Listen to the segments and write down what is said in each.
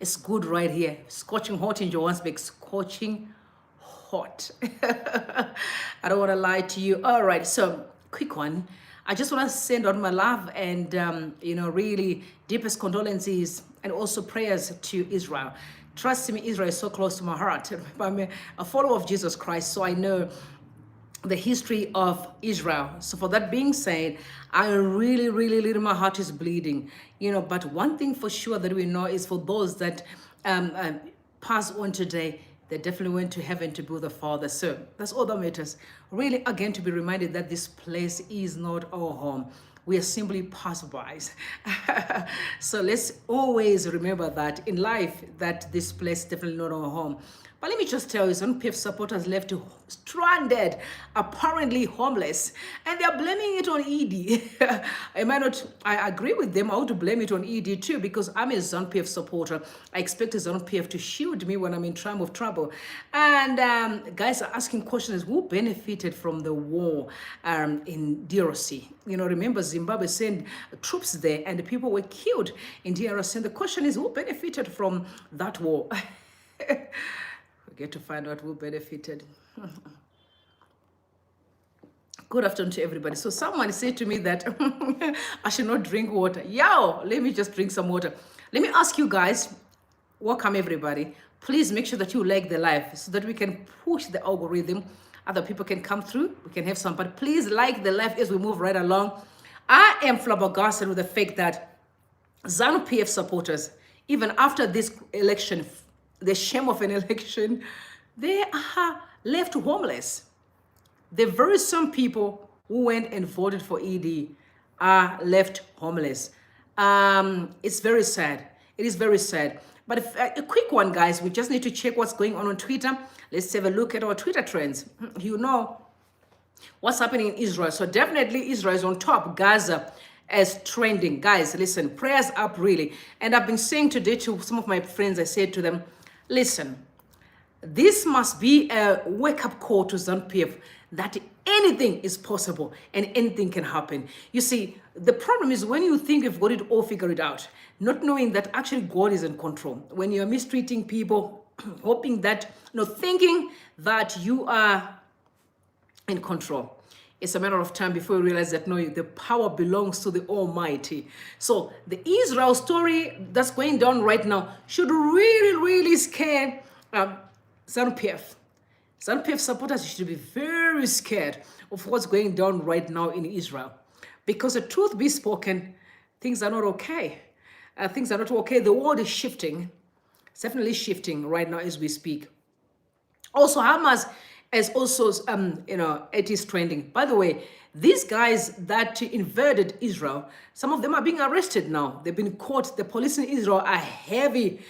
It's good right here. Scorching hot in Johannesburg. Scorching hot. I don't want to lie to you. All right, so quick one. I just want to send out my love and, really deepest condolences and also prayers to Israel. Trust me, Israel is so close to my heart. I'm a follower of Jesus Christ, so I know the history of Israel. So for that being said, I really, my heart is bleeding. But one thing for sure that we know is for those that pass on today, they definitely went to heaven to be with the Father. So that's all that matters. Really, again, to be reminded that this place is not our home. We are simply passerbys. So let's always remember that in life, that this place is definitely not our home. But let me just tell you, some PF supporters left stranded, apparently homeless, and they're blaming it on ED. I agree with them. I would blame it on ED too, because I'm a ZANU PF supporter. I expect a ZANU PF to shield me when I'm in time of trouble. And guys are asking questions, who benefited from the war in DRC? Remember Zimbabwe sent troops there and the people were killed in DRC. And the question is, who benefited from that war? Get to find out who benefited. Good afternoon to everybody. So someone said to me that I should not drink water. Yo, let me just drink some water. Let me ask you guys, welcome everybody. Please make sure that you like the live so that we can push the algorithm. Other people can come through. We can have some, but please like the live as we move right along. I am flabbergasted with the fact that ZANU PF supporters, even after this election, the shame of an election, they are left homeless. The very same people who went and voted for ED are left homeless. It's very sad. It is very sad. But a quick one, guys, we just need to check what's going on Twitter. Let's have a look at our Twitter trends. What's happening in Israel. So definitely Israel is on top. Gaza as trending. Guys, listen, prayers up really. And I've been saying today to some of my friends, I said to them, listen, this must be a wake-up call to ZANU PF that anything is possible and anything can happen. You see, the problem is when you think you've got it all figured out, not knowing that actually God is in control. When you're mistreating people, hoping that, thinking that you are in control. It's a matter of time before you realize that no, the power belongs to the Almighty. So the Israel story that's going down right now should really scare ZANU PF. ZANU PF supporters should be very scared of what's going down right now in Israel. Because the truth be spoken, things are not okay. Things are not okay. The world is shifting. It's definitely shifting right now as we speak. Also, Hamas is also, it is trending. By the way, these guys that invaded Israel, some of them are being arrested now. They've been caught. The police in Israel are heavy.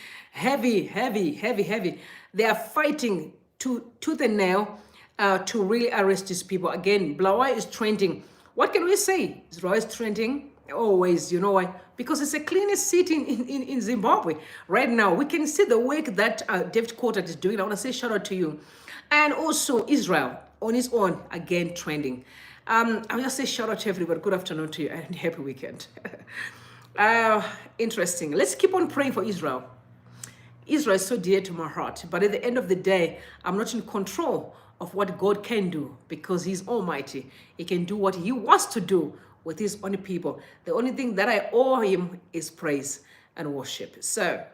They are fighting tooth and nail to really arrest these people. Again, Blawa is trending. What can we say? Israel is trending. Always, you know why? Because it's the cleanest city in Zimbabwe right now. We can see the work that David Coulthard is doing. I want to say shout out to you. And also Israel on its own, again, trending. I'll just say shout out to everybody. Good afternoon to you and happy weekend. Interesting. Let's keep on praying for Israel. Israel is so dear to my heart. But at the end of the day, I'm not in control of what God can do because He's almighty. He can do what He wants to do with His own people. The only thing that I owe Him is praise and worship. So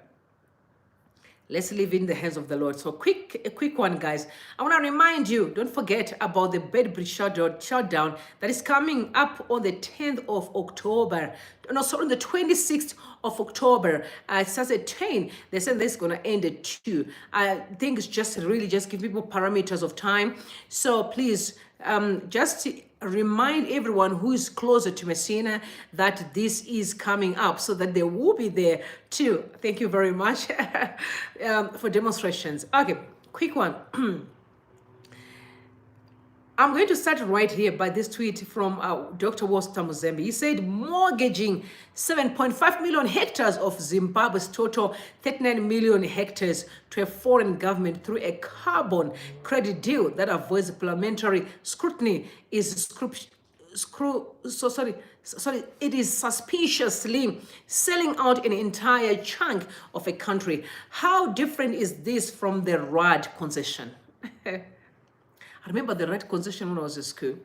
let's live in the hands of the Lord. So a quick one, guys. I want to remind you, don't forget about the Bedbridge shutdown that is coming up on the 10th of October. No, sorry, on the 26th of October. It starts at 10. They said this is going to end at 2. I think it's just really just give people parameters of time. So please, just remind everyone who is closer to Messina that this is coming up so that they will be there too. Thank you very much for demonstrations. Okay, quick one. I'm going to start right here by this tweet from Dr. Walter Muzembe. He said, mortgaging 7.5 million hectares of Zimbabwe's total 39 million hectares to a foreign government through a carbon credit deal that avoids parliamentary scrutiny is sorry, it is suspiciously selling out an entire chunk of a country. How different is this from the RAD concession? I remember the RAD concession when I was in school.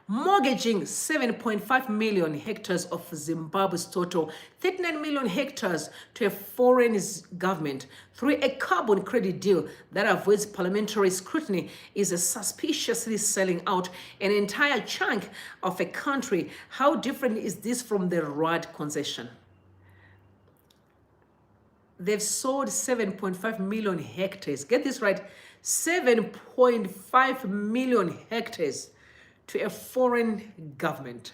Mortgaging 7.5 million hectares of Zimbabwe's total 39 million hectares to a foreign government through a carbon credit deal that avoids parliamentary scrutiny is a suspiciously selling out an entire chunk of a country. How different is this from the RAD concession? They've sold 7.5 million hectares. Get this right, 7.5 million hectares to a foreign government.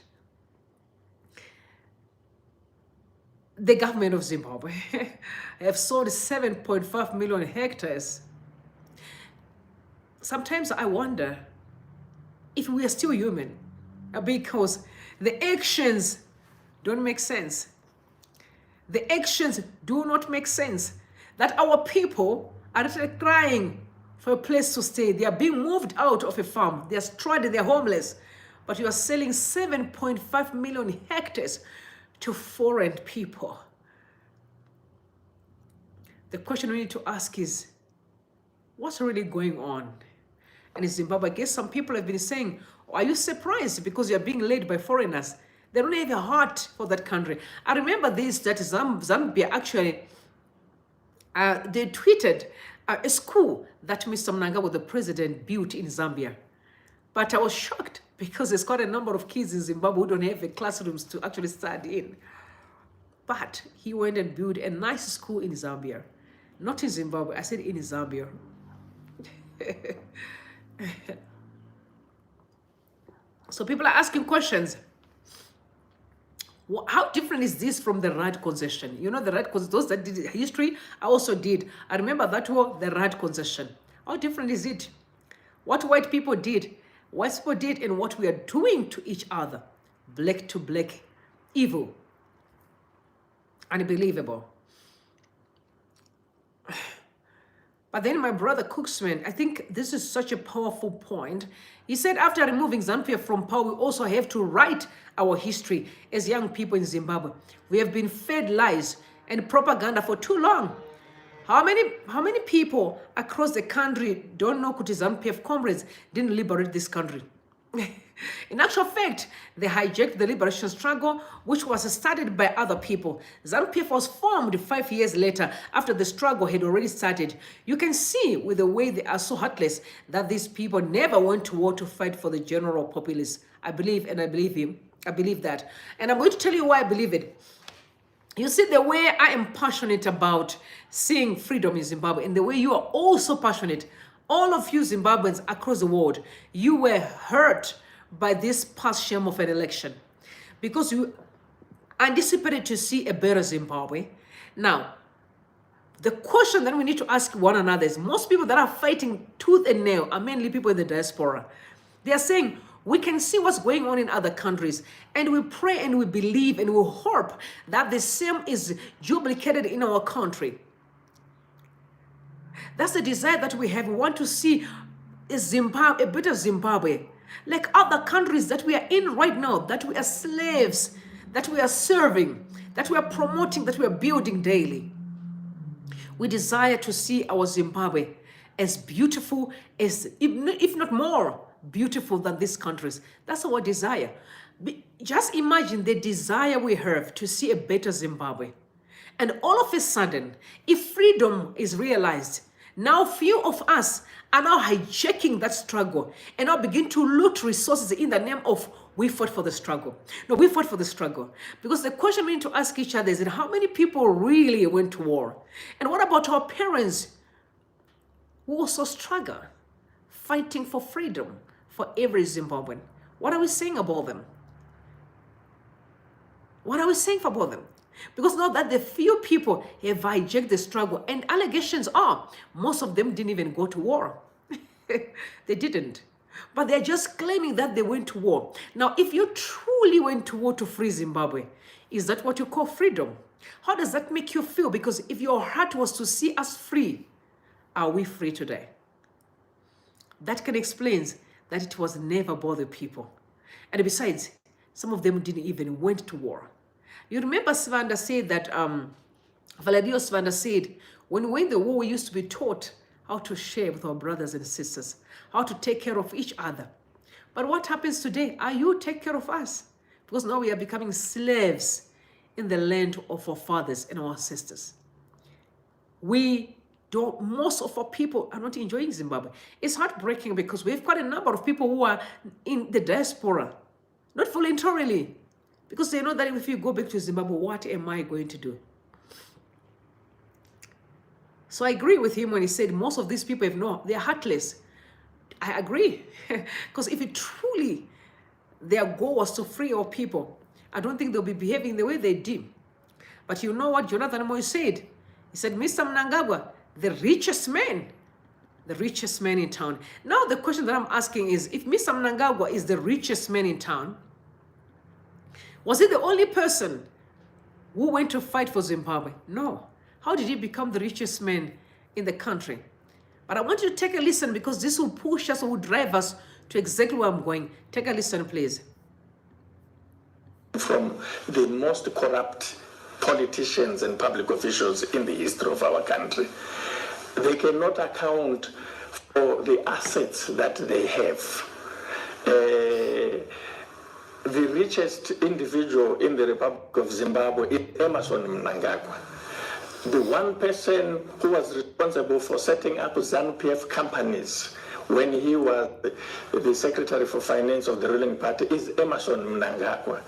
The government of Zimbabwe have sold 7.5 million hectares. Sometimes I wonder if we are still human, because the actions don't make sense. The actions do not make sense. That our people are crying for a place to stay. They are being moved out of a farm. They are stranded, they're homeless. But you are selling 7.5 million hectares to foreign people. The question we need to ask is, what's really going on? And in Zimbabwe, I guess some people have been saying, are you surprised because you're being led by foreigners? They don't have a heart for that country. I remember this, that Zambia actually, they tweeted a school that Mr. Mnangagwa, the president, built in Zambia. But I was shocked because there's quite a number of kids in Zimbabwe who don't have classrooms to actually study in. But he went and built a nice school in Zambia. Not in Zimbabwe, I said in Zambia. So people are asking questions. How different is this from the RAD concession? You know, the RAD concession, those that did history, I also did. I remember that was the RAD concession. How different is it? What white people did, and what we are doing to each other. Black to black, evil. Unbelievable. But then my brother Cooksman, I think this is such a powerful point. He said after removing ZANU from power, we also have to write our history as young people in Zimbabwe. We have been fed lies and propaganda for too long. How many people across the country don't know Kuti ZANU comrades didn't liberate this country? In actual fact, they hijacked the liberation struggle, which was started by other people. ZANU was formed 5 years later after the struggle had already started. You can see with the way they are so heartless that these people never went to war to fight for the general populace. I believe, and I believe him. I believe that. And I'm going to tell you why I believe it. You see, the way I am passionate about seeing freedom in Zimbabwe, and the way you are also passionate, all of you Zimbabweans across the world, you were hurt by this past shame of an election because you anticipated to see a better Zimbabwe. Now, the question that we need to ask one another is, most people that are fighting tooth and nail are mainly people in the diaspora. They are saying, we can see what's going on in other countries, and we pray and we believe and we hope that the same is duplicated in our country. That's the desire that we have. We want to see a better Zimbabwe, like other countries that we are in right now, that we are slaves, that we are serving, that we are promoting, that we are building daily. We desire to see our Zimbabwe as beautiful as, if not more beautiful than these countries. That's our desire. Just imagine the desire we have to see a better Zimbabwe. And all of a sudden, if freedom is realized, now few of us are now hijacking that struggle and now begin to loot resources in the name of we fought for the struggle. No, we fought for the struggle. Because the question we need to ask each other is, how many people really went to war? And what about our parents who also struggle, fighting for freedom for every Zimbabwean? What are we saying about them? What are we saying about them? Because now that the few people have hijacked the struggle, and allegations are, most of them didn't even go to war. They didn't. But they're just claiming that they went to war. Now, if you truly went to war to free Zimbabwe, is that what you call freedom? How does that make you feel? Because if your heart was to see us free, are we free today? That can explain that it was never about the people. And besides, Some of them didn't even went to war. You remember Svanda said that, Valerio Svanda said, when we were in the war, we used to be taught how to share with our brothers and sisters, how to take care of each other. But what happens today? Are you take care of us? Because now we are becoming slaves in the land of our fathers and our sisters. Most of our people are not enjoying Zimbabwe. It's heartbreaking because we have quite a number of people who are in the diaspora, not voluntarily, because they know that if you go back to Zimbabwe, what am I going to do? So I agree with him when he said most of these people they're heartless. I agree. Because if it truly their goal was to free our people, I don't think they'll be behaving the way they did. But you know what Jonathan Moy said? He said, Mr. Mnangagwa, the richest man in town. Now the question that I'm asking is, if Mr. Mnangagwa is the richest man in town, was he the only person who went to fight for Zimbabwe? No. How did he become the richest man in the country? But I want you to take a listen, because this will push us, or will drive us to exactly where I'm going. Take a listen, please. From the most corrupt politicians and public officials in the history of our country. They cannot account for the assets that they have. The richest individual in the Republic of Zimbabwe is Emmerson Mnangagwa, the one person who was responsible for setting up ZANU-PF companies when he was the Secretary for Finance of the ruling party, is Emmerson Mnangagwa.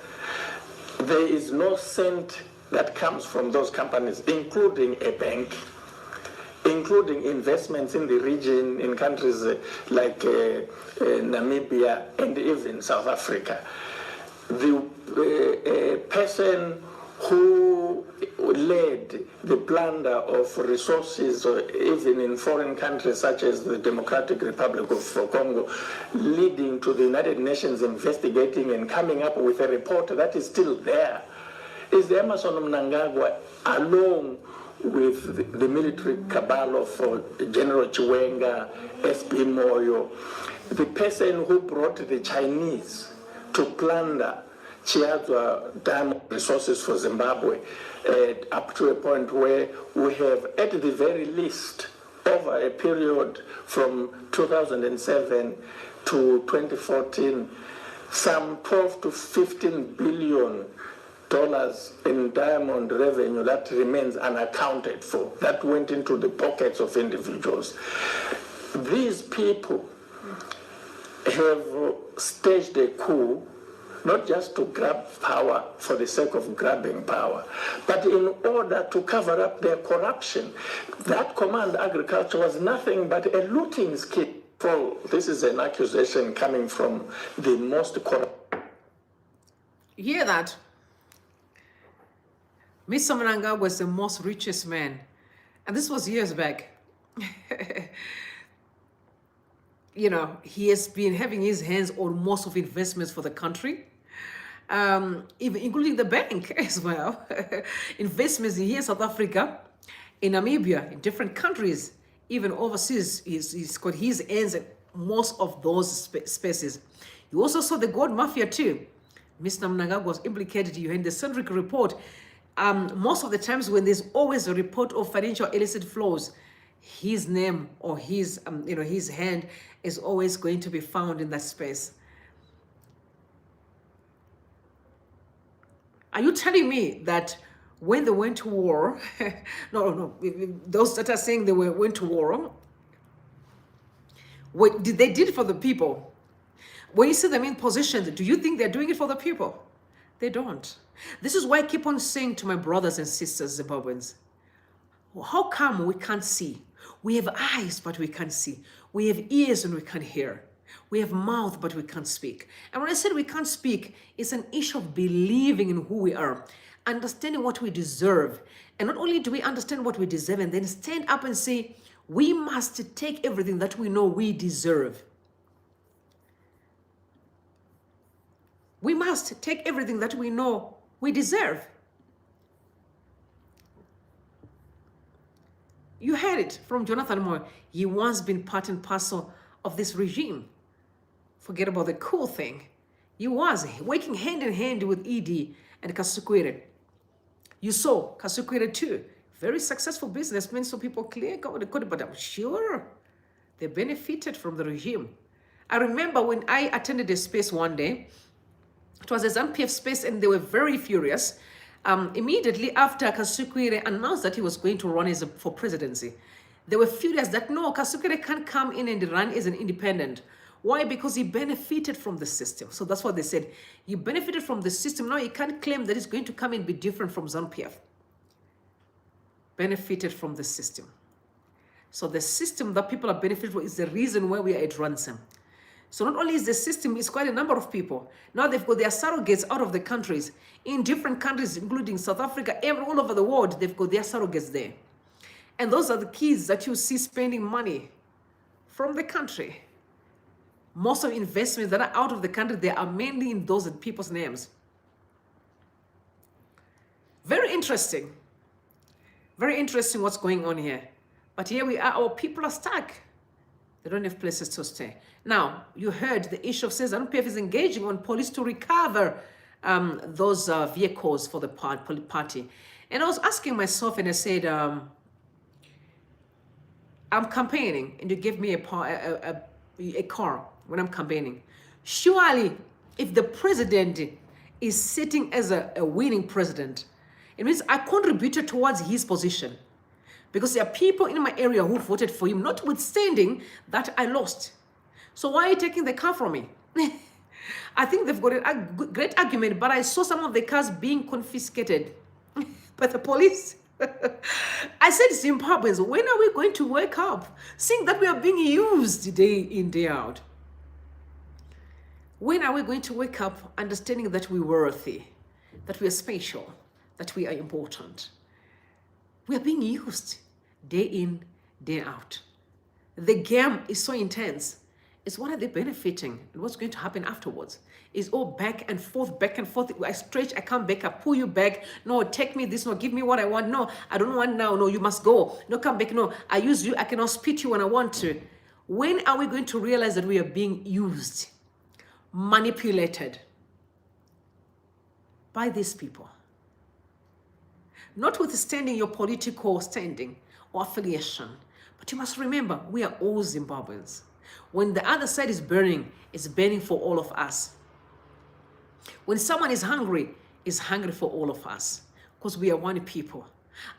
There is no cent that comes from those companies, including a bank, including investments in the region, in countries like Namibia and even South Africa. The person who led the plunder of resources, even in foreign countries such as the Democratic Republic of Congo, leading to the United Nations investigating and coming up with a report that is still there, is Emmerson Mnangagwa, along with the military cabal of General Chiyangwa, S.P. Moyo, the person who brought the Chinese to plunder Chiyangwa diamond resources for Zimbabwe, up to a point where we have, at the very least, over a period from 2007 to 2014, some 12 to 15 billion dollars in diamond revenue that remains unaccounted for, that went into the pockets of individuals. These people have staged a coup, not just to grab power for the sake of grabbing power, but in order to cover up their corruption. That command agriculture was nothing but a looting scheme. So this is an accusation coming from the most corrupt. You hear that? Mr. Mnangagwa was the most richest man. And this was years back. You know, he has been having his hands on most of investments for the country, even including the bank as well. Investments here in South Africa, in Namibia, in different countries, even overseas. He's got his hands in most of those spaces. You also saw the gold mafia too. Mr. Mnangagwa was implicated. You had the Centric report. Most of the times when there's always a report of financial illicit flows, his name or his his hand is always going to be found in that space. Are you telling me that when they went to war, no, those that are saying they went to war, what did they did it for the people? When you see them in positions, do you think they're doing it for the people? They don't. This is why I keep on saying to my brothers and sisters, Zimbabweans, how come we can't see? We have eyes, but we can't see. We have ears and we can't hear. We have mouth, but we can't speak. And when I said we can't speak, it's an issue of believing in who we are, understanding what we deserve. And not only do we understand what we deserve, and then stand up and say, we must take everything that we know we deserve. We must take everything that we know we deserve. You heard it from Jonathan Moore. He once been part and parcel of this regime. Forget about the cool thing. He was working hand in hand with ED and Kasukwere. You saw Kasukwere too. Very successful businessmen, so people clear, but I'm sure they benefited from the regime. I remember when I attended a space one day, it was a ZANU-PF space, and they were very furious. Immediately after Kasukwere announced that he was going to run for presidency, they were furious that no, Kasukwere can't come in and run as an independent. Why? Because he benefited from the system. So that's what they said. You benefited from the system. Now you can't claim that he's going to come and be different from ZANU-PF. Benefited from the system. So the system that people are benefiting from is the reason why we are at ransom. So not only is the system, it's quite a number of people. Now they've got their surrogates out of the countries. In different countries, including South Africa, all over the world, they've got their surrogates there. And those are the kids that you see spending money from the country. Most of investments that are out of the country, they are mainly in those people's names. Very interesting. Very interesting what's going on here. But here we are, our people are stuck. They don't have places to stay. Now, you heard the issue of says ZANU-PF is engaging on police to recover those vehicles for the party. And I was asking myself, and I said, I'm campaigning, and you give me a car when I'm campaigning. Surely, if the president is sitting as a winning president, it means I contributed towards his position. Because there are people in my area who voted for him, notwithstanding that I lost. So why are you taking the car from me? I think they've got a great argument, but I saw some of the cars being confiscated by the police. I said, Zimbabweans, when are we going to wake up? Seeing that we are being used day in, day out. When are we going to wake up understanding that we're worthy, that we are special, that we are important? We are being used day in, day out. The game is so intense. It's what are they benefiting and what's going to happen afterwards? It's all back and forth, back and forth. I stretch, I come back, I pull you back. No, take me this, no, give me what I want. No, I don't want now. No, you must go. No, come back. No, I use you. I cannot spit you when I want to. When are we going to realize that we are being used, manipulated by these people? Notwithstanding your political standing or affiliation, but you must remember, we are all Zimbabweans. When the other side is burning, it's burning for all of us. When someone is hungry, it's hungry for all of us, because we are one people.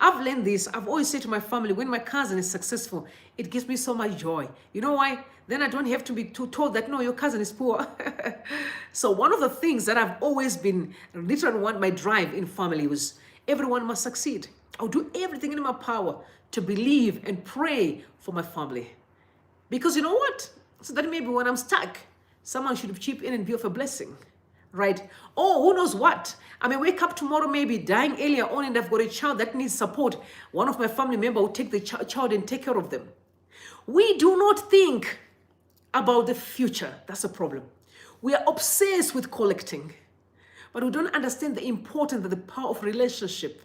I've learned this. I've always said to my family, when my cousin is successful, it gives me so much joy. You know why? Then I don't have to be told that, no, your cousin is poor. So one of the things that I've always been, literally my drive in family was, everyone must succeed. I'll do everything in my power to believe and pray for my family. Because you know what? So that maybe when I'm stuck, someone should chip in and be of a blessing, right? Oh, who knows what? I may wake up tomorrow, maybe dying earlier on, and I've got a child that needs support. One of my family members will take the child and take care of them. We do not think about the future. That's a problem. We are obsessed with collecting, but we don't understand the importance of the power of relationship.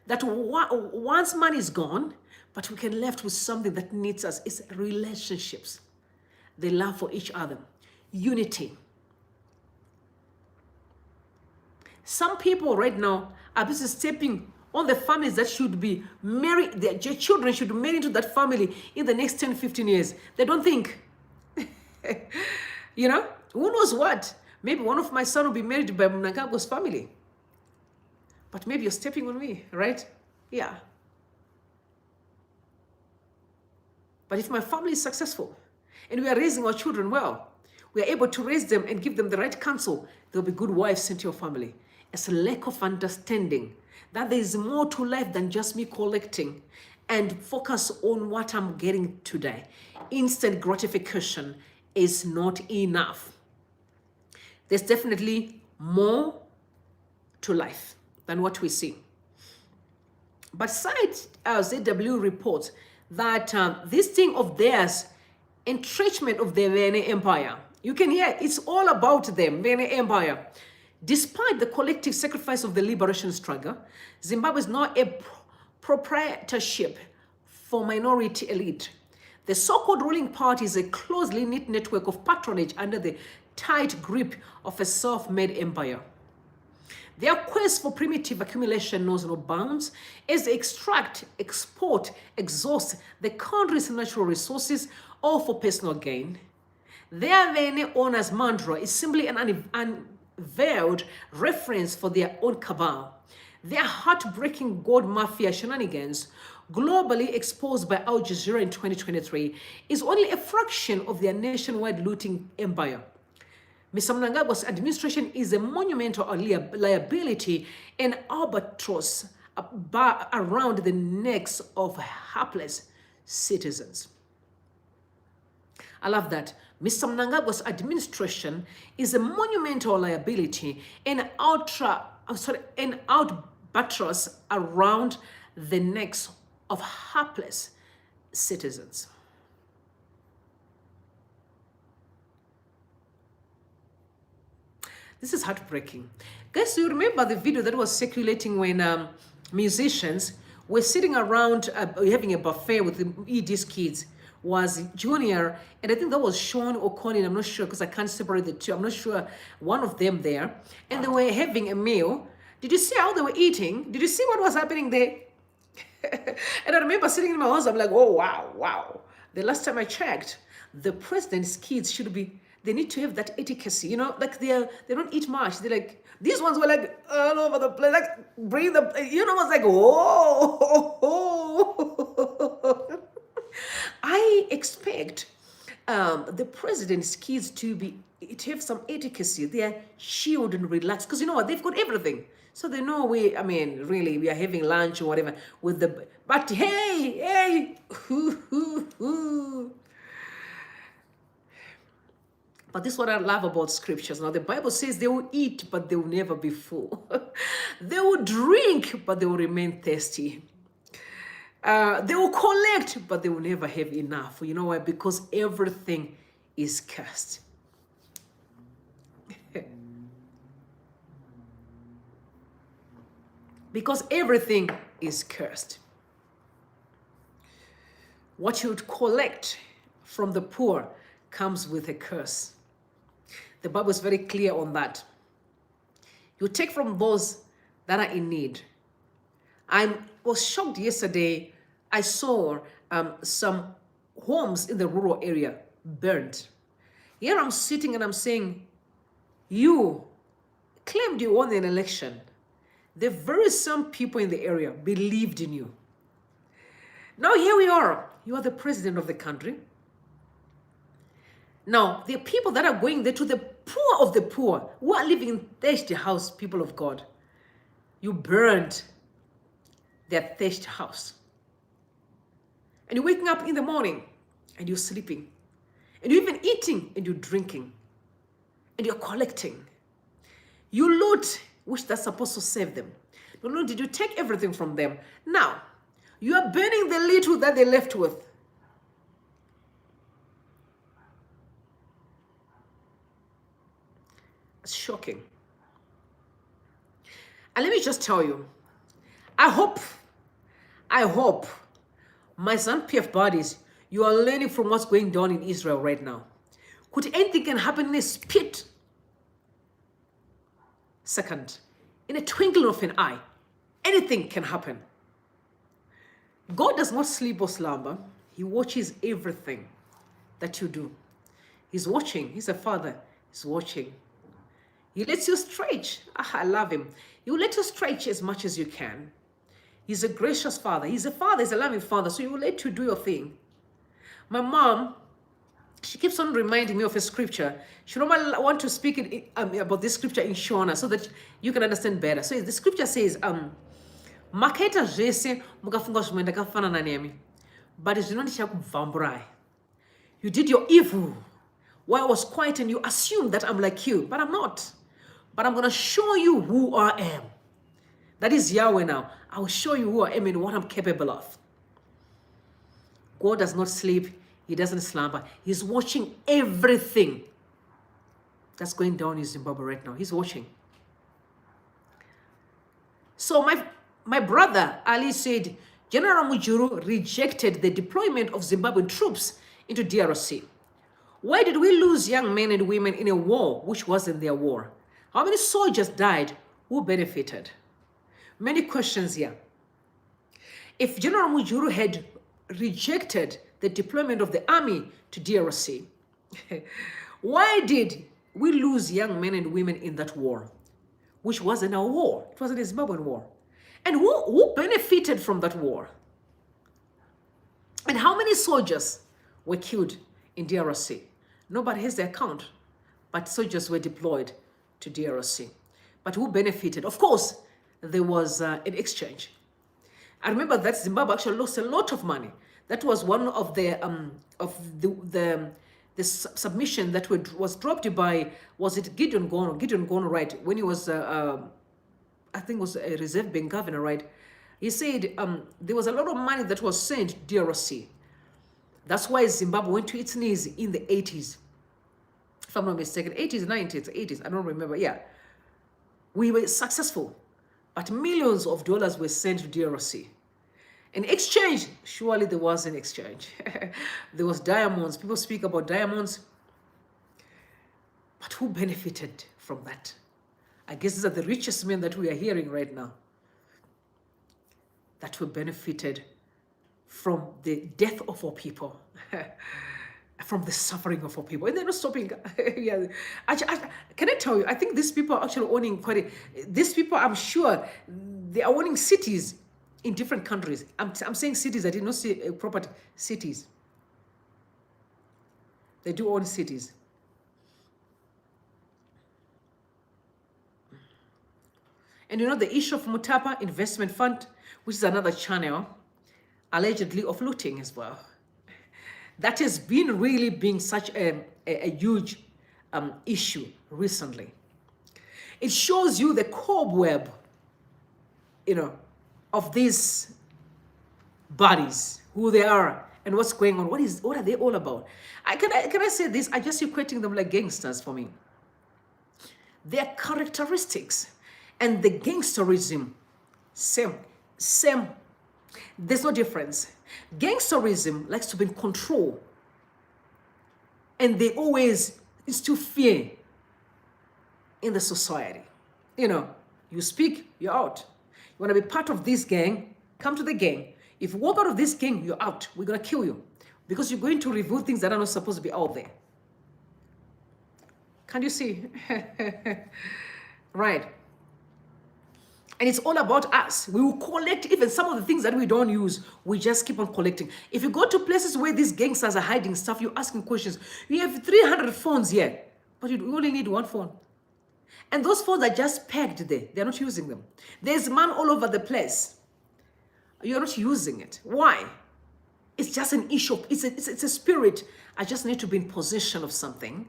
That once money is gone, but we can left with something that needs us. It's relationships. The love for each other. Unity. Some people right now are busy stepping on the families that should be married. Their children should marry into that family in the next 10, 15 years. They don't think. You know, who knows what? Maybe one of my sons will be married by mnangagwa's family. But maybe you're stepping on me, right? Yeah. But if my family is successful and we are raising our children well, we are able to raise them and give them the right counsel, they'll be good wives into your family. It's a lack of understanding that there is more to life than just me collecting and focus on what I'm getting today. Instant gratification is not enough. There's definitely more to life than what we see. But ZW reports that this thing of theirs, entrenchment of the VNA empire, you can hear it's all about them, VNA empire. Despite the collective sacrifice of the liberation struggle, Zimbabwe is now a proprietorship for minority elite. The so-called ruling party is a closely knit network of patronage under the tight grip of a self-made empire. Their quest for primitive accumulation knows no bounds as they extract, export, exhaust the country's natural resources, all for personal gain. Their VNA owner's mantra is simply an unveiled reference for their own cabal. Their heartbreaking gold mafia shenanigans, globally exposed by Al Jazeera in 2023, is only a fraction of their nationwide looting empire. Mr. Mnangagwa's administration is a monumental liability and albatross around the necks of hapless citizens. I love that. Mr. Mnangagwa's administration is a monumental liability and an albatross around the necks of hapless citizens. This is heartbreaking. Guys, you remember the video that was circulating when musicians were sitting around having a buffet with the ED's kids? Was Junior, and I think that was Sean or Colin, I'm not sure because I can't separate the two. I'm not sure, one of them there. And they were having a meal. Did you see how they were eating? Did you see what was happening there? And I remember sitting in my house, I'm like, oh, wow. The last time I checked, the president's kids they need to have that etiquette, you know, like they don't eat much. They're like, these ones were like all over the place, like bring the, you know, it's like, whoa. I expect the president's kids to have some etiquette. They are chilled and relaxed because you know what, they've got everything. So they know we are having lunch or whatever with the, but hey, But this is what I love about scriptures. Now the Bible says they will eat, but they will never be full. They will drink, but they will remain thirsty. They will collect, but they will never have enough. You know why? Because everything is cursed. Because everything is cursed. What you collect from the poor comes with a curse. The Bible is very clear on that. You take from those that are in need. I was shocked yesterday. I saw some homes in the rural area burned. Here I'm sitting and I'm saying, you claimed you won an election. The very same people in the area believed in you. Now here we are. You are the president of the country. Now, the people that are going there to the poor of the poor, who are living in thirsty house, people of God, you burned their thirsty house. And you're waking up in the morning and you're sleeping. And you're even eating and you're drinking. And you're collecting. You loot, which that's supposed to save them. Not only did you take everything from them, now you are burning the little that they left with. It's shocking. And let me just tell you, I hope my ZANU-PF buddies, you are learning from what's going on in Israel right now. Could anything can happen in a split second, in a twinkling of an eye? Anything can happen. God does not sleep or slumber. He watches everything that you do. He's watching. He's a father. He's watching. He lets you stretch. I love him. He will let you stretch as much as you can. He's a gracious father. He's a father. He's a loving father. So he will let you do your thing. My mom, she keeps on reminding me of a scripture. She normally want to speak about this scripture in Shona so that you can understand better. So the scripture says, Maketa jese mukafunga zvimwenda kafanana nemi, but zvinondichabvamburai. You did your evil while I was quiet and you assumed that I'm like you, but I'm not. But I'm going to show you who I am. That is Yahweh now. I will show you who I am and what I'm capable of. God does not sleep. He doesn't slumber. He's watching everything that's going down in Zimbabwe right now. He's watching. So my brother Ali said, General Mujuru rejected the deployment of Zimbabwean troops into DRC. Why did we lose young men and women in a war which wasn't their war? How many soldiers died? Who benefited? Many questions here. If General Mujuru had rejected the deployment of the army to DRC, why did we lose young men and women in that war, which wasn't our war? It wasn't a Zimbabwean war. And who benefited from that war? And how many soldiers were killed in DRC? Nobody has the account, but soldiers were deployed to DRC. But who benefited? Of course, there was an exchange. I remember that Zimbabwe actually lost a lot of money. That was one of the submission that was dropped by, was it Gideon Gono, right? When he was, I think was a Reserve Bank governor, right? He said there was a lot of money that was sent to DRC. That's why Zimbabwe went to its knees in the 80s. If I'm not mistaken, 80s, 90s, 80s, I don't remember, yeah. We were successful, but millions of dollars were sent to DRC. In exchange, surely there was an exchange. There was diamonds. People speak about diamonds. But who benefited from that? I guess these are the richest men that we are hearing right now, that were benefited from the death of our people, from the suffering of our people. And they're not stopping. Yeah. Can I tell you, I think these people are actually owning these people, I'm sure, they are owning cities in different countries. I'm saying cities, I did not say property, cities. They do own cities. And you know the issue of Mutapa Investment Fund, which is another channel, allegedly of looting as well. That has been really being such a huge issue recently. It shows you the cobweb, you know, of these bodies, who they are and what's going on. What are they all about? Can I say this? I just equating them like gangsters for me. Their characteristics and the gangsterism, same. There's no difference. Gangsterism likes to be in control, and they always instill fear in the society. You know, you speak, you're out. You want to be part of this gang, come to the gang. If you walk out of this gang, you're out. We're going to kill you because you're going to reveal things that are not supposed to be out there. Can you see? Right. And it's all about us. We will collect even some of the things that we don't use. We just keep on collecting. If you go to places where these gangsters are hiding stuff, you're asking questions. You have 300 phones here, but you only need one phone. And those phones are just pegged there. They're not using them. There's man all over the place. You're not using it. Why? It's just an issue. It's a spirit. I just need to be in possession of something,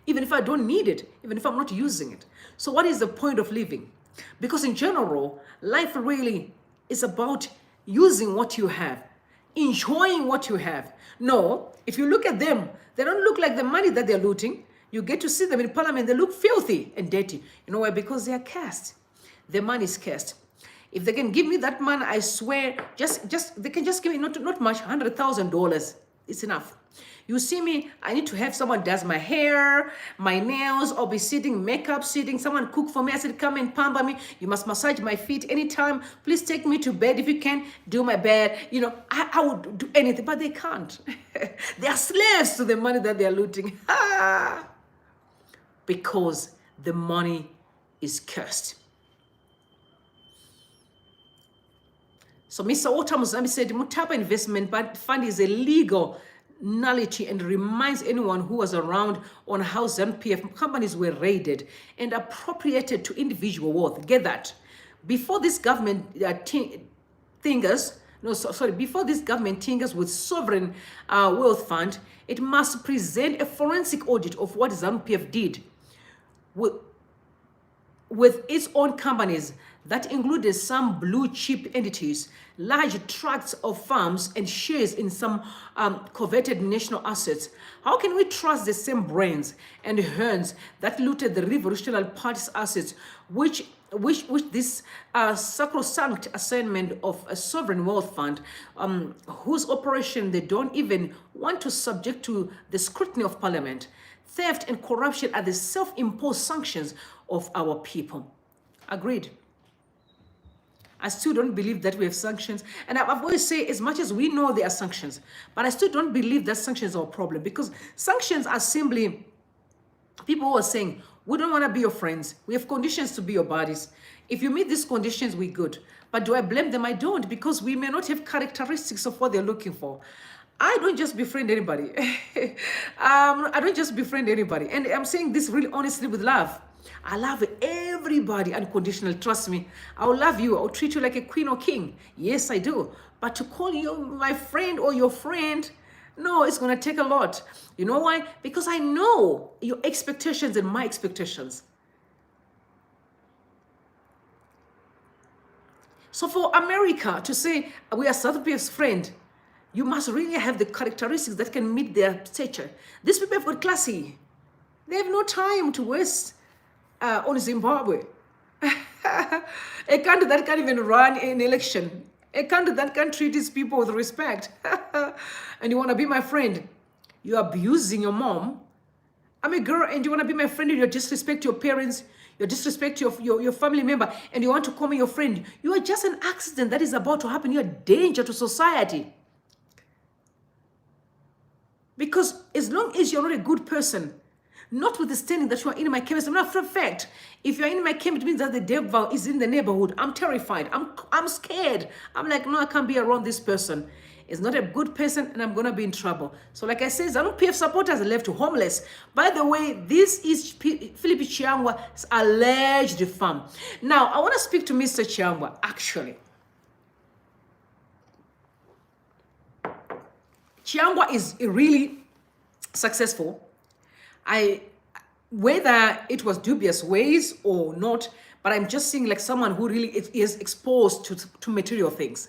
even if I don't need it, even if I'm not using it. So what is the point of living? Because in general, life really is about using what you have, enjoying what you have. No, if you look at them, they don't look like the money that they're looting. You get to see them in parliament, they look filthy and dirty. You know why? Because they are cursed. Their money is cursed. If they can give me that money, I swear, they can just give me not much, $100,000. It's enough. You see me, I need to have someone does my hair, my nails, I'll be sitting, makeup sitting, someone cook for me. I said, come and pamper me. You must massage my feet anytime. Please take me to bed if you can, do my bed. You know, I would do anything, but they can't. They are slaves to the money that they are looting. Because the money is cursed. So Mr. Otamuzami said, Mutapa Investment Fund is a legal nullity and reminds anyone who was around on how ZANU-PF companies were raided and appropriated to individual wealth. Get that? Before this government before this government tinkers with sovereign wealth fund, it must present a forensic audit of what ZANU-PF did with its own companies that included some blue chip entities, large tracts of farms and shares in some coveted national assets. How can we trust the same brains and hands that looted the Revolutionary Party's assets, which which this sacrosanct assignment of a sovereign wealth fund, whose operation they don't even want to subject to the scrutiny of parliament. Theft and corruption are the self-imposed sanctions of our people. Agreed. I still don't believe that we have sanctions. And I've always said, as much as we know there are sanctions, but I still don't believe that sanctions are a problem, because sanctions are simply people who are saying, we don't want to be your friends. We have conditions to be your buddies. If you meet these conditions, we're good. But do I blame them? I don't, because we may not have characteristics of what they're looking for. I don't just befriend anybody. I don't just befriend anybody. And I'm saying this really honestly with love. I love everybody unconditionally. Trust me. I'll love you. I'll treat you like a queen or king. Yes, I do. But to call you my friend or your friend, no, it's going to take a lot. You know why? Because I know your expectations and my expectations. So for America to say we are South Africa's friend, you must really have the characteristics that can meet their stature. These people have got classy. They have no time to waste on Zimbabwe. A country that can't even run an election. A country that can't treat its people with respect. And you want to be my friend. You're abusing your mom. I'm a girl and you want to be my friend and you disrespect your parents. You disrespect your family member and you want to call me your friend. You are just an accident that is about to happen. You're a danger to society. Because as long as you're not a good person, notwithstanding that you are in my camp, I'm not for a fact. If you're in my camp, it means that the devil is in the neighborhood. I'm terrified. I'm scared. I'm like, no, I can't be around this person. It's not a good person and I'm going to be in trouble. So like I said, ZANU PF supporters are left homeless. By the way, this is Phillip Chiyangwa's alleged farm. Now, I want to speak to Mr. Chiyangwa, actually. Chiyangwa is really successful. Whether it was dubious ways or not, but I'm just seeing like someone who really is exposed to material things.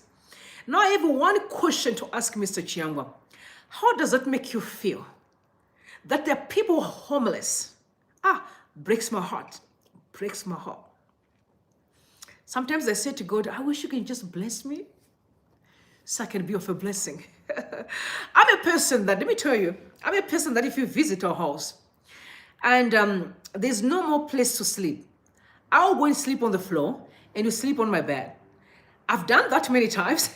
Now I have one question to ask Mr. Chiyangwa. How does that make you feel? That there are people homeless. Breaks my heart. Breaks my heart. Sometimes I say to God, I wish you can just bless me so I can be of a blessing. I'm a person that, let me tell you, I'm a person that if you visit our house and there's no more place to sleep, I'll go and sleep on the floor and you sleep on my bed. I've done that many times.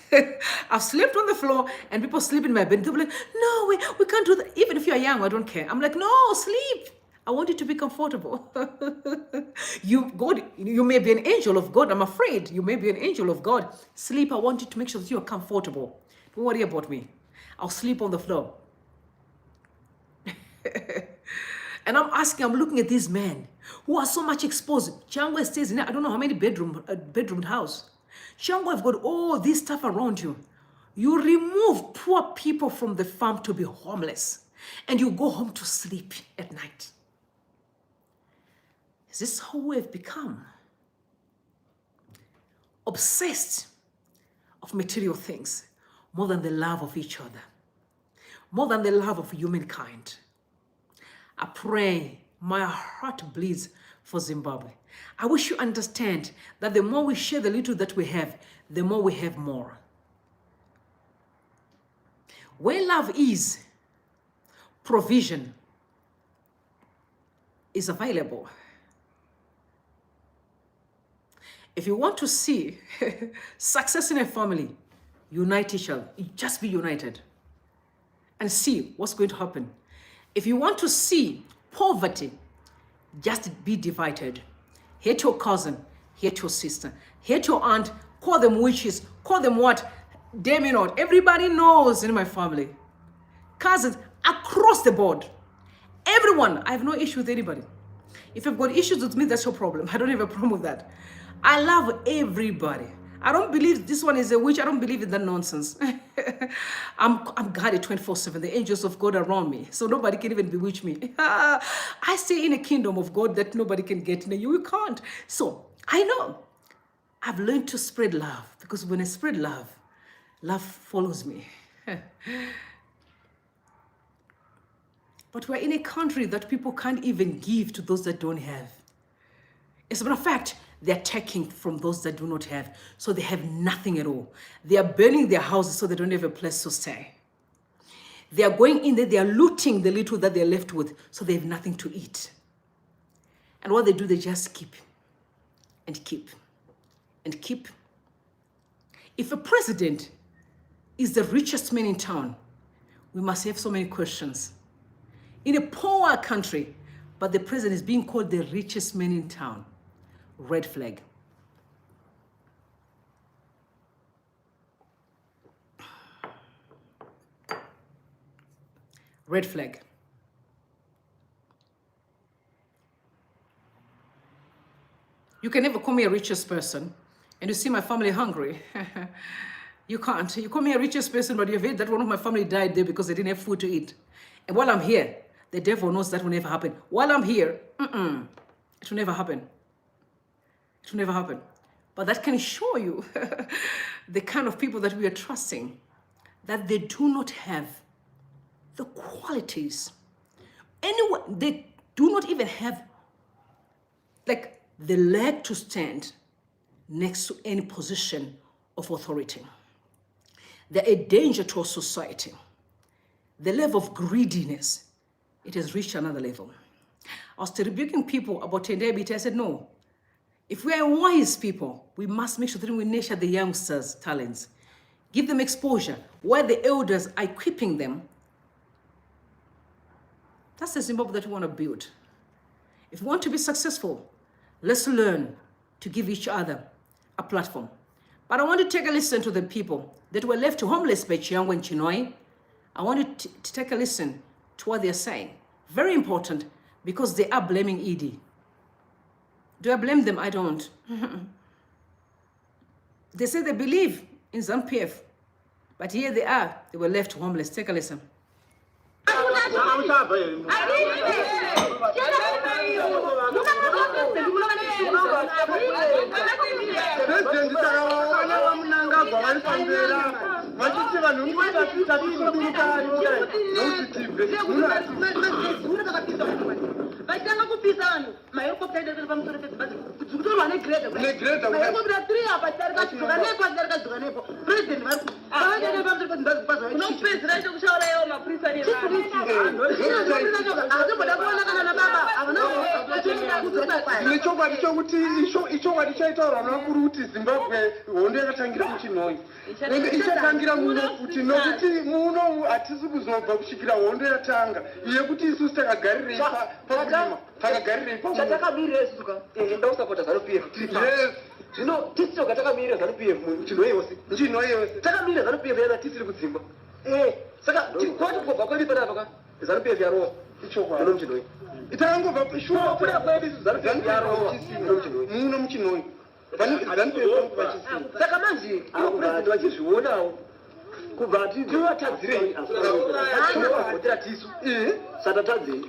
I've slept on the floor and people sleep in my bed. They'll be like, no, we can't do that. Even if you're young, I don't care. I'm like, no, sleep. I want you to be comfortable. You may be an angel of God. I'm afraid you may be an angel of God. Sleep. I want you to make sure that you are comfortable. Don't worry about me. I'll sleep on the floor. And I'm looking at these men who are so much exposed. Chiyangwa stays in, I don't know how many bedroomed house. Chiyangwa have got all this stuff around you. You remove poor people from the farm to be homeless. And you go home to sleep at night. Is this how we have become? Obsessed of material things more than the love of each other. More than the love of humankind. I pray, my heart bleeds for Zimbabwe. I wish you understand that the more we share the little that we have, the more we have more. Where love is, provision is available. If you want to see success in a family, unite each other. Just be united and see what's going to happen. If you want to see poverty, just be divided. Hate your cousin, hate your sister, hate your aunt, call them witches, call them what? Damn it not. Everybody knows in my family. Cousins, across the board. Everyone, I have no issue with anybody. If you've got issues with me, that's your problem. I don't have a problem with that. I love everybody. I don't believe this one is a witch. I don't believe in that nonsense. I'm guarded 24/7. The angels of God are around me. So nobody can even bewitch me. I stay in a kingdom of God that nobody can get in. You can't. So I know. I've learned to spread love. Because when I spread love, love follows me. But we're in a country that people can't even give to those that don't have. As a matter of fact, they're taking from those that do not have. So they have nothing at all. They are burning their houses so they don't have a place to stay. They are going in there, they are looting the little that they're left with, so they have nothing to eat. And what they do, they just keep and keep and keep. If a president is the richest man in town, we must have so many questions. In a poor country, but the president is being called the richest man in town. Red flag. Red flag. You can never call me a richest person and you see my family hungry. You can't. You call me a richest person, but you've heard that one of my family died there because they didn't have food to eat. And while I'm here, the devil knows that will never happen. While I'm here, it will never happen. It will never happen. But that can show you the kind of people that we are trusting, that they do not have the qualities. Anyway, they do not even have like the leg to stand next to any position of authority. They're a danger to our society. The level of greediness, it has reached another level. I was rebuking people about Tendebit. I said, no, if we are wise people, we must make sure that we nurture the youngsters' talents, give them exposure, while the elders are equipping them. That's the Zimbabwe that we want to build. If we want to be successful, let's learn to give each other a platform. But I want to take a listen to the people that were left homeless by Chiyangwa and Chinhoyi. I want to take a listen to what they're saying. Very important, because they are blaming ED. Do I blame them? I don't. They say they believe in ZANU-PF, but here they are. They were left homeless. Take a listen. Vaitanga kupisa mahelicopter ndezeri pamusoro pedzibhazi kudzitorwa negreda mahelicopter 3 apa tarikadzoka nepo president vari vavaende pamusoro pedzibhazi kupaza unopedzira ite kushaura iwo mapurisa nevanhuazimboda kuona kana nababa havana chokwadi chokuti ichokwadi chaitaurwa navakuru kuti zimbabwe hondo yakatangira muchinhoyi ichatangira muno kuti nokuti muno hatisi kuzobva kusvikira hondo yatanga yekuti isusu takagarirei takagarirei chatakamirira isuka ndausapota ZANU-PF zvino tisi toga takamirira ZANU-PF muchinhoyi yose muchinhoyi yose takamirira ZANU-PF yana tisiri kudzingwa saka kwati kubva kwedu panapa ZANU-PF yarowa ichokwadi muchinhoyi itangobva shuwa kuda kwedu ZANU-PF yarowa muno muchinhoyi saka manje president vachizvionawo kubva tivatadzirei atira tisu satatadzei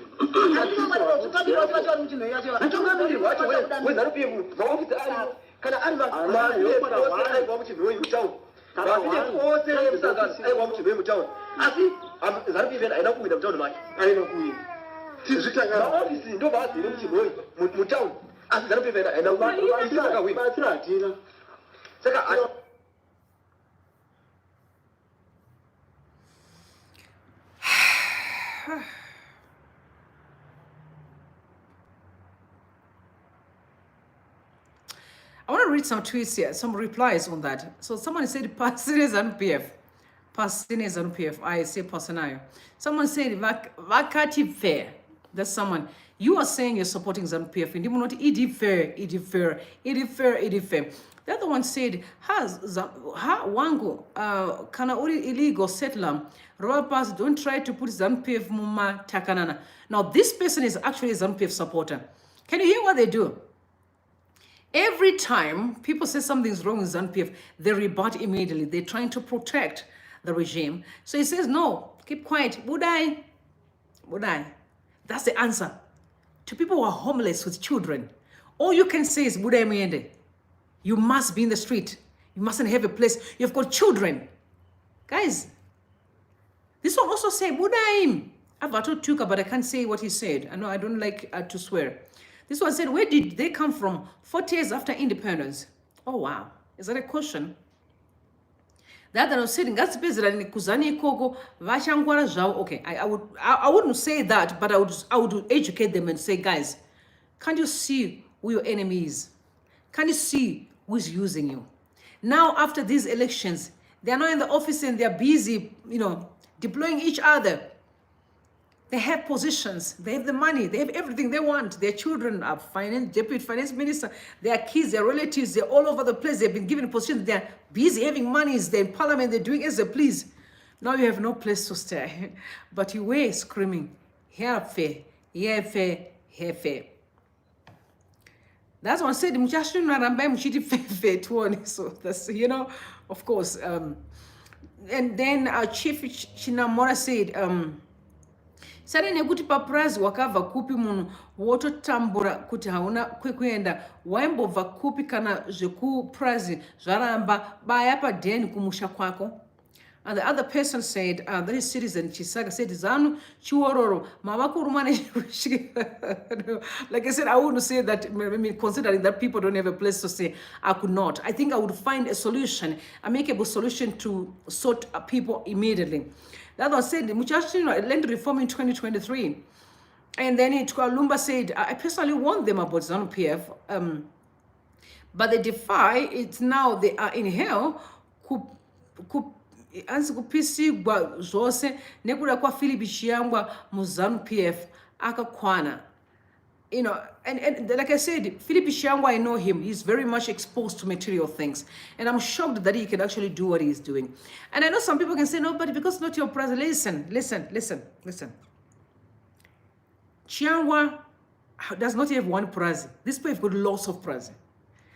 mutungamiriri wacho weZANU-PF maofisi ari kana ari aiwa muchinhoyi mutauni mafitesi ose emusangano aiwa muchinhoyi mutauni asi ZANU-PF aina kuwina mutauni make aina kuwina maofisi ndo vaazere muchinhoyi mutauni asi ZANU-PF aina kuwina saka I want to read some tweets here, some replies on that. So someone said, Pasine ZANU-PF. Pasine ZANU-PF. I say Pasinayo. Someone said, Vakati fair. That's someone. You are saying you're supporting ZANU-PF. And you not ED fair. The other one said, Wangu, kana uri illegal settler. Royal Pass, don't try to put ZANU-PF muma takanana. Now, this person is actually a ZANU-PF supporter. Can you hear what they do? Every time people say something's wrong with ZANU-PF, they rebut immediately. They're trying to protect the regime. So he says, no, keep quiet. Would I? That's the answer. To people who are homeless with children, all you can say is, Budai Muyende. You must be in the street. You mustn't have a place. You've got children. Guys, this one also say, Budaim. I've told Tuka, but I can't say what he said. I know I don't like to swear. This one said, where did they come from 40 years after independence? Oh, wow. Is that a question? The other one said, okay, I wouldn't say that, but I would educate them and say, guys, can't you see who your enemy is? Can't you see who is using you? Now, after these elections, they are not in the office and they're busy, deploying each other. They have positions, they have the money, they have everything they want. Their children are deputy finance minister, their kids, their relatives, they're all over the place. They've been given positions, they're busy having monies, they're in parliament, they're doing as they please. Now you have no place to stay. But you were screaming, here fair, here fair, here fair. That's what I said, so that's, of course. And then Chief Chinhoyi said, sare nekuti papurazi wakabva kupi munhu wototambura kuti hauna kwekuenda waimbobva kupi kana zvekupurazi zvaramba baya padheni kumusha kwako. And the other person said, that is citizen Chisaga said, ZANU chiwororo mava kuruma like I said, I wouldn't say that. I mean, considering that people don't have a place to stay, I could not. I think I would find a solution, a makeable solution to sort people immediately. The other one said, land reform in 2023. And then Lumba said, I personally warned them about ZANU PF, but they defy it now. They are in hell. Anzikupisigwa zvose nekuda kwa Phillip Chiyangwa mu ZANU PF akakwana. And like I said, Phillip Chiyangwa, I know him. He's very much exposed to material things. And I'm shocked that he can actually do what he's doing. And I know some people can say, no, but because not your president. Listen. Chiyangwa does not have one prize. This people have got lots of prizes,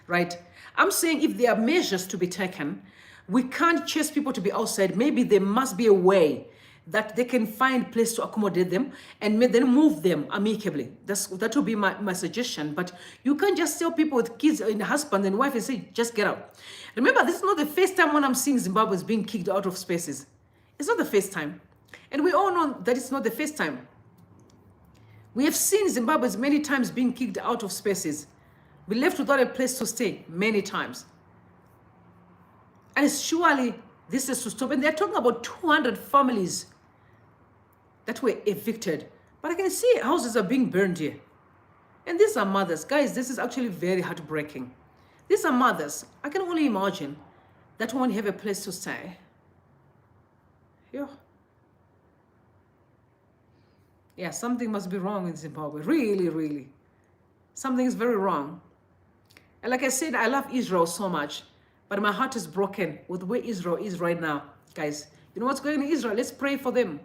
right? I'm saying if there are measures to be taken, we can't chase people to be outside. Maybe there must be a way that they can find place to accommodate them and then move them amicably. That would be my suggestion. But you can't just tell people with kids and husband and wife and say, just get out. Remember, this is not the first time when I'm seeing Zimbabweans being kicked out of spaces. It's not the first time. And we all know that it's not the first time. We have seen Zimbabweans many times being kicked out of spaces. We left without a place to stay many times. And surely this is to stop. And they're talking about 200 families that were evicted. But I can see houses are being burned here. And these are mothers. Guys, this is actually very heartbreaking. These are mothers. I can only imagine that won't have a place to stay. Yeah, something must be wrong in Zimbabwe. Really, really. Something is very wrong. And like I said, I love Israel so much. But my heart is broken with where Israel is right now. Guys, you know what's going on in Israel? Let's pray for them.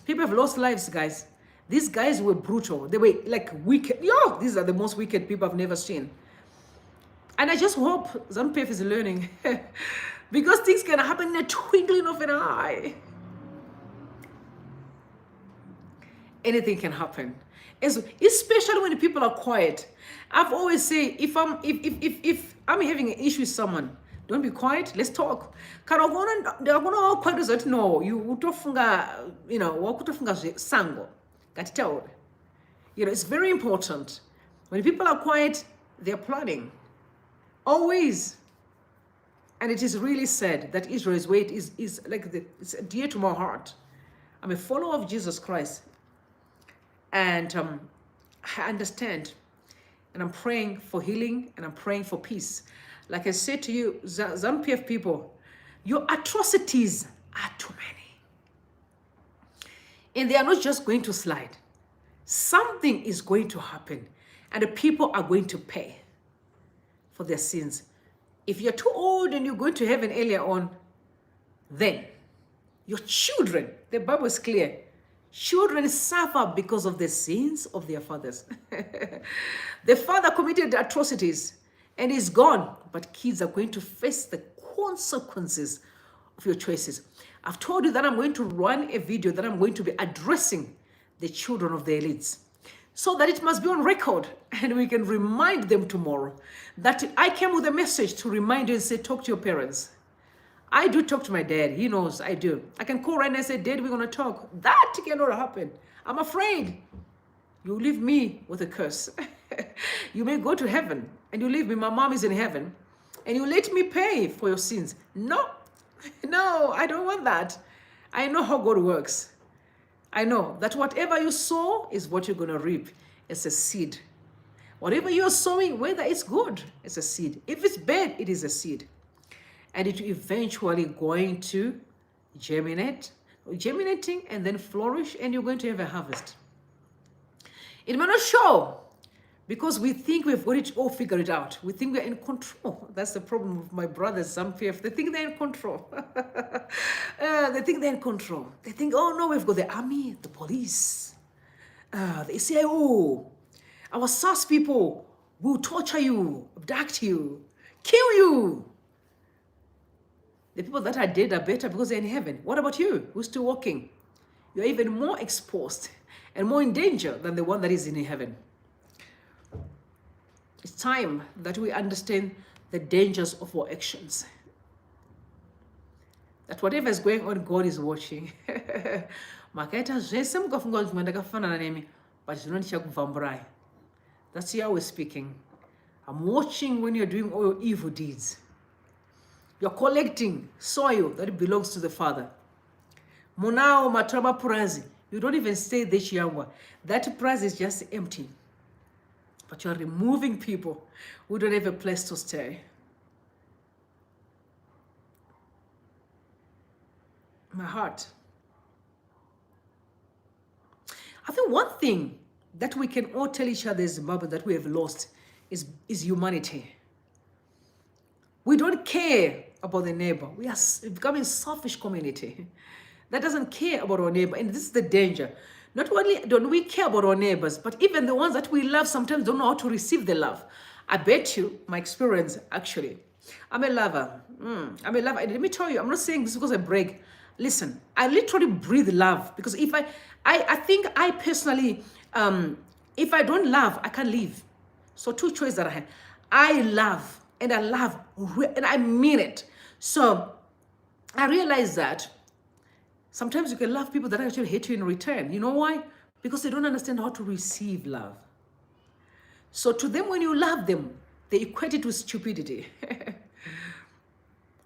People have lost lives, guys. These guys were brutal. They were like wicked. These are the most wicked people I've never seen. And I just hope ZANU PF is learning. Because things can happen in a twinkling of an eye. Anything can happen. Especially when people are quiet. I've always said, if I'm having an issue with someone, don't be quiet, let's talk. No, you sango. It's very important. When people are quiet, they're planning. Always. And it is really sad that Israel's weight is like it's dear to my heart. I'm a follower of Jesus Christ. And I understand. And I'm praying for healing and I'm praying for peace. Like I said to you, ZANU PF people, your atrocities are too many. And they are not just going to slide. Something is going to happen. And the people are going to pay for their sins. If you're too old and you're going to heaven earlier on, then your children, the Bible is clear, children suffer because of the sins of their fathers. The father committed atrocities and is gone, but kids are going to face the consequences of your choices. I've told you that I'm going to run a video that I'm going to be addressing the children of the elites so that it must be on record and we can remind them tomorrow that I came with a message to remind you and say, talk to your parents. I do talk to my dad. He knows I do. I can call right now and say, Dad, we're going to talk. That cannot happen. I'm afraid. You leave me with a curse. You may go to heaven and you leave me. My mom is in heaven and you let me pay for your sins. No, no, I don't want that. I know how God works. I know that whatever you sow is what you're going to reap. It's a seed. Whatever you're sowing, whether it's good, it's a seed. If it's bad, it is a seed. And it's eventually going to germinating and then flourish, and you're going to have a harvest. It may not show because we think we've got it all figured out. We think we're in control. That's the problem with my brothers, some PF. They think they're in control. They think they're in control. They think, oh no, we've got the army, the police, the CIO. Our SAS people will torture you, abduct you, kill you. The people that are dead are better because they're in heaven. What about you, who's still walking? You're even more exposed and more in danger than the one that is in heaven. It's time that we understand the dangers of our actions. That whatever is going on, God is watching. But that's Yahweh speaking. I'm watching when you're doing all your evil deeds. You're collecting soil that belongs to the Father. Monao matraba purazi. You don't even stay there, Chiyangwa. That prize is just empty. But you're removing people who don't have a place to stay. My heart. I think one thing that we can all tell each other in Zimbabwe that we have lost is humanity. We don't care about the neighbor. We are becoming a selfish community that doesn't care about our neighbor. And this is the danger. Not only don't we care about our neighbors, but even the ones that we love sometimes don't know how to receive the love. I bet you, my experience actually, I'm a lover. I'm a lover. And let me tell you, I'm not saying this because I brag. Listen, I literally breathe love because if I think I personally, if I don't love, I can't live. So two choices that I have. I love and I love and I mean it. So I realize that sometimes you can love people that actually hate you in return. You know why? Because they don't understand how to receive love. So to them, when you love them, they equate it with stupidity.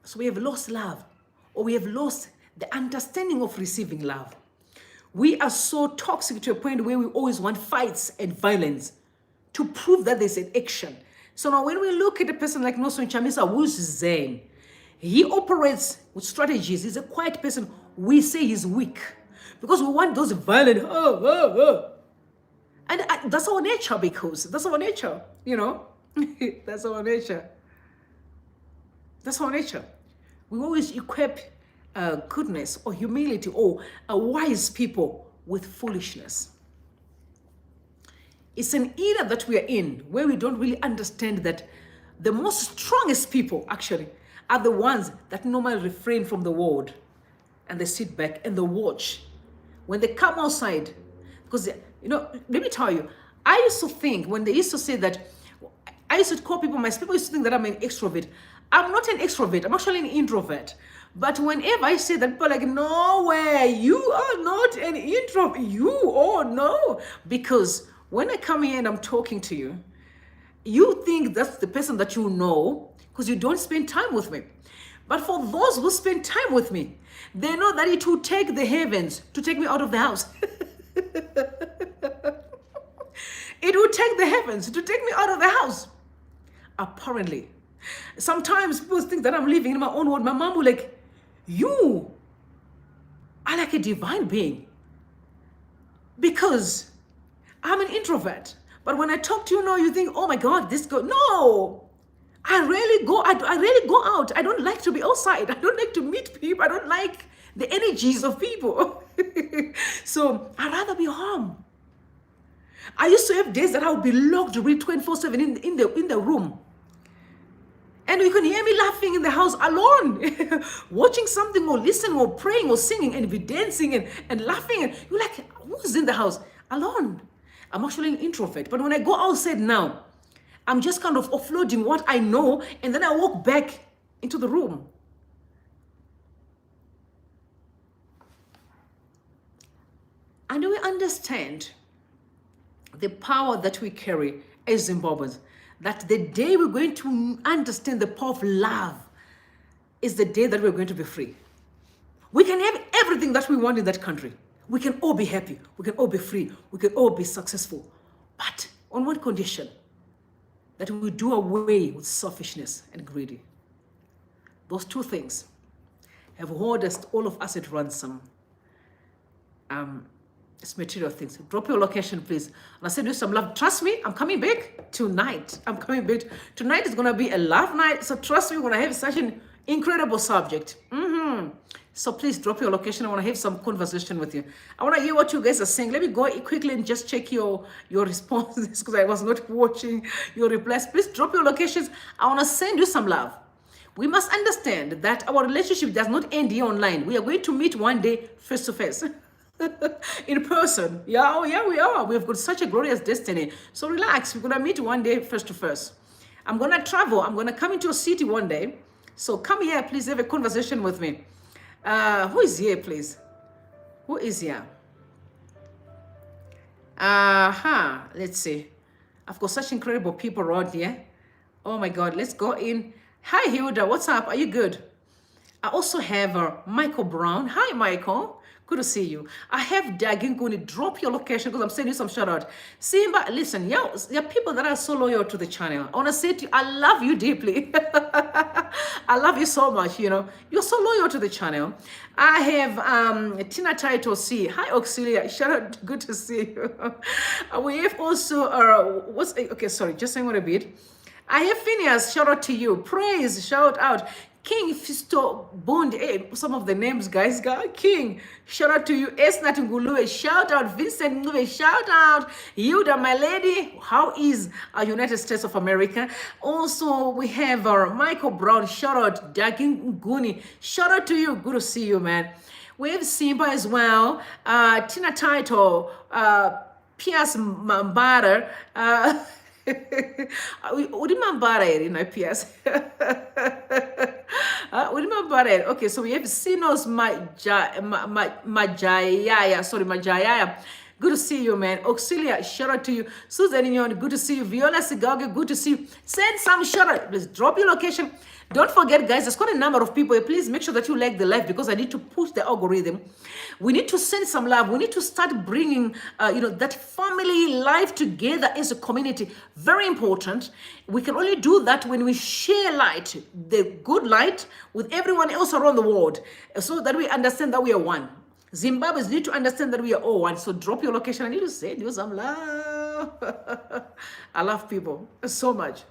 So we have lost love, or we have lost the understanding of receiving love. We are so toxic to a point where we always want fights and violence to prove that there's an action. So now when we look at a person like Nelson Chamisa, who's Zen, he operates with strategies. He's a quiet person. We say he's weak because we want those violent, And that's our nature, because that's our nature, you know. That's our nature. That's our nature. We always equip goodness or humility or wise people with foolishness. It's an era that we are in where we don't really understand that the most strongest people actually are the ones that normally refrain from the world and they sit back and they watch. When they come outside, because, you know, let me tell you, I used to think when they used to say that, I used to call people, my people used to think that I'm an extrovert. I'm not an extrovert, I'm actually an introvert. But whenever I say that, people are like, no way, you are not an introvert. Oh no. Because when I come here and I'm talking to you, you think that's the person that you know because you don't spend time with me. But for those who spend time with me, they know that it will take the heavens to take me out of the house. It will take the heavens to take me out of the house. Apparently. Sometimes people think that I'm living in my own world. My mom will like, you are like a divine being. Because I'm an introvert. But when I talk to you now, you think, oh my God, this girl. No, I rarely go out. I don't like to be outside. I don't like to meet people. I don't like the energies of people. So I'd rather be home. I used to have days that I would be locked really 24/7 in the room. And you can hear me laughing in the house alone, watching something or listening or praying or singing and be dancing and laughing. And you're like, who's in the house? Alone. I'm actually an introvert. But when I go outside now, I'm just kind of offloading what I know, and then I walk back into the room. And we understand the power that we carry as Zimbabweans, that the day we're going to understand the power of love is the day that we're going to be free. We can have everything that we want in that country. We can all be happy. We can all be free. We can all be successful. But on one condition, that we do away with selfishness and greedy. Those two things have held us, all of us, at ransom. It's material things. Drop your location, please. And I send you some love. Trust me, I'm coming back tonight. I'm coming back. Tonight is going to be a love night. So trust me, we're going to have such an incredible subject. So please drop your location. I want to have some conversation with you. I want to hear what you guys are saying. Let me go quickly and just check your responses because I was not watching your replies. Please drop your locations. I want to send you some love. We must understand that our relationship does not end here online. We are going to meet one day face to face. In person. Yeah, oh yeah, we are. We've got such a glorious destiny. So relax. We're going to meet one day face to face. I'm going to travel. I'm going to come into a city one day. So come here, please have a conversation with me. Who is here, please? Who is here? Let's see. I've got such incredible people around here. Oh my God, let's go in. Hi, Hilda. What's up? Are you good? I also have Michael Brown. Hi, Michael. Good to see you. I have Dagin going to drop your location because I'm sending you some shout out. Simba, listen, there are people that are so loyal to the channel. I want to say to you, I love you deeply. I love you so much, you know. You're so loyal to the channel. I have Tina Title C. Hi, Auxilia. Shout out. Good to see you. We have also, okay, sorry, just saying what a bit. I have Phineas. Shout out to you. Praise. Shout out. King Fisto Bond, hey, some of the names, guys. King, shout out to you. Esnat Nguluwe, shout out. Vincent Nguluwe, shout out. Yuda, my lady, how is United States of America? Also, we have Michael Brown, shout out. Dagin Nguni, shout out to you. Good to see you, man. We have Simba as well. Tina Title, Piers Mambara. Okay, so we have Sinos Majayaya. Good to see you, man. Auxilia, shout out to you. Susan Inyon, good to see you. Viola Sigage, good to see you. Send some shout out. Please drop your location. Don't forget, guys, there's quite a number of people. Please make sure that you like the live because I need to push the algorithm. We need to send some love. We need to start bringing, that family life together as a community. Very important. We can only do that when we share light, the good light, with everyone else around the world, so that we understand that we are one. Zimbabweans need to understand that we are all one. So drop your location. I need to send you some love. I love people so much.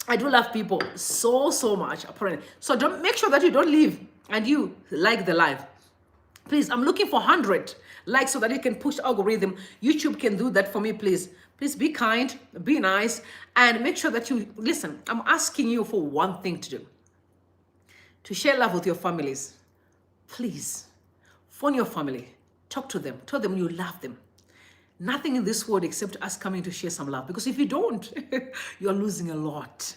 I do love people so much, apparently. So don't make sure that you don't leave and you like the live. Please, I'm looking for 100 likes so that you can push the algorithm. YouTube can do that for me, please. Please be kind, be nice, and make sure that you listen. I'm asking you for one thing to do. To share love with your families. Please, phone your family. Talk to them. Tell them you love them. Nothing in this world except us coming to share some love. Because if you don't, you're losing a lot.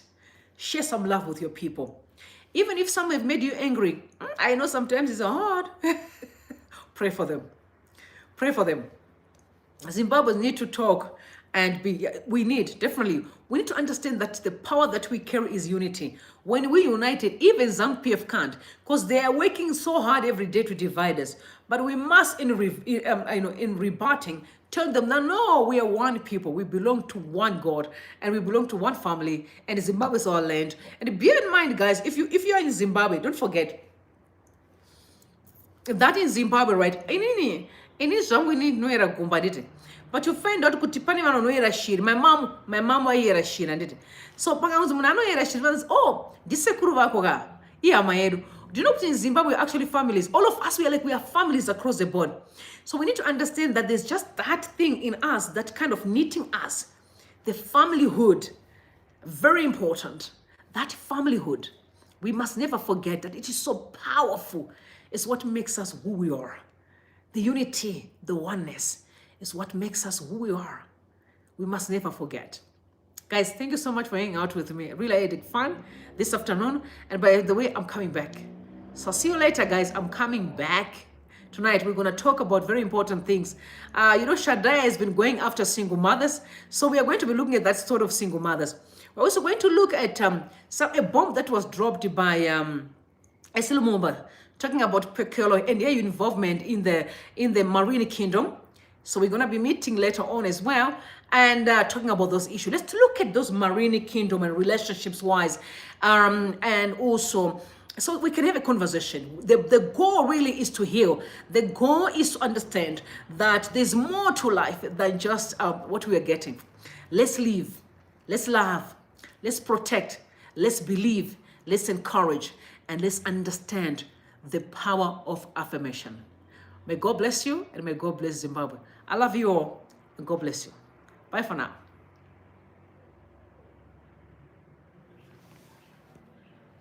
Share some love with your people. Even if some have made you angry, I know sometimes it's hard. Pray for them. Pray for them. Zimbabweans need to talk and we need to understand that the power that we carry is unity. When we united, even ZANU-PF can't, because they are working so hard every day to divide us. But we must, in rebutting, tell them that no, we are one people. We belong to one God, and we belong to one family. And Zimbabwe is our land. And bear in mind, guys, if you are in Zimbabwe, don't forget that in Zimbabwe, right? But you find out kuti pane vanhu vanoyera shiri. My mom waiyera shiri handiti. So pakanzi munhu anoyera shiri, oh, ndisekuru vako ka ihama yedu. Do you know in Zimbabwe we're actually families? All of us, we are families across the board. So we need to understand that there's just that thing in us that kind of knitting us. The familyhood, very important. That familyhood, we must never forget that it is so powerful. It's what makes us who we are. The unity, the oneness is what makes us who we are. We must never forget. Guys, thank you so much for hanging out with me. Really, I had fun this afternoon. And by the way, I'm coming back. So I'll see you later, guys. I'm coming back to tonight we're going to talk about very important things. You know, Shaddai has been going after single mothers, so we are going to be looking at that sort of single mothers. We're also going to look at a bomb that was dropped by Esil Mumba, talking about Pekelo and their involvement in the Marine Kingdom. So we're going to be meeting later on as well and talking about those issues. Let's look at those Marine Kingdom and relationships wise, and also so we can have a conversation. The goal really is to heal. The goal is to understand that there's more to life than just what we are getting. Let's live, let's love, let's protect, let's believe, let's encourage, and let's understand the power of affirmation. May God bless you and may God bless Zimbabwe. I love you all and God bless you. Bye for now.